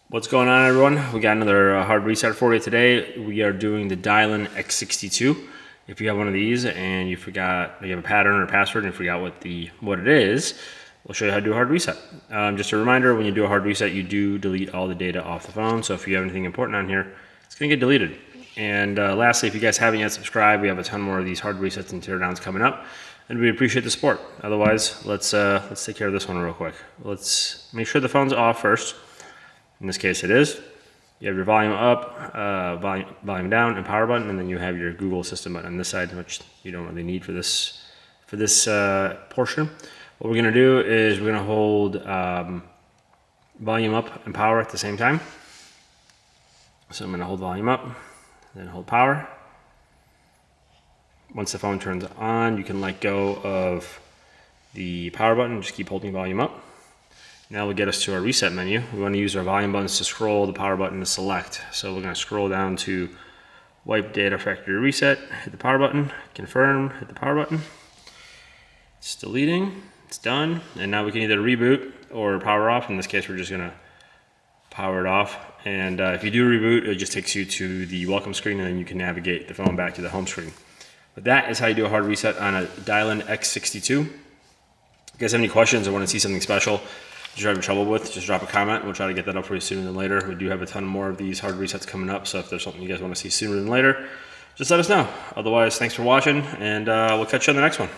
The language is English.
What's going on, everyone? We got another hard reset for you today. We are doing the DIALN X62. If you have one of these and you have a pattern or password and you forgot what it is, we'll show you how to do a hard reset. Just a reminder, when you do a hard reset, you do delete all the data off the phone. So if you have anything important on here, it's going to get deleted. And lastly, if you guys haven't yet subscribed, we have a ton more of these hard resets and teardowns coming up, and we appreciate the support. Otherwise, let's take care of this one real quick. Let's make sure the phone's off first. In this case, it is. You have your volume up, volume down, and power button, and then you have your Google Assistant button on this side, which you don't really need for this portion. What we're going to do is we're going to hold volume up and power at the same time. So I'm going to hold volume up, then hold power. Once the phone turns on, you can let go of the power button, just keep holding volume up. Now we'll get us to our reset menu. We want to use our volume buttons to scroll, the power button to select. So we're going to scroll down to wipe data factory reset, hit the power button, confirm, hit the power button. It's deleting, it's done. And now we can either reboot or power off. In this case, we're just going to power it off. And if you do reboot, it just takes you to the welcome screen, and then you can navigate the phone back to the home screen. But that is how you do a hard reset on a DIALN X62. If you guys have any questions or want to see something special you're having trouble with, just drop a comment. We'll try to get that up for you sooner than later. We do have a ton more of these hard resets coming up, so if there's something you guys want to see sooner than later, just let us know. Otherwise, thanks for watching, and we'll catch you on the next one.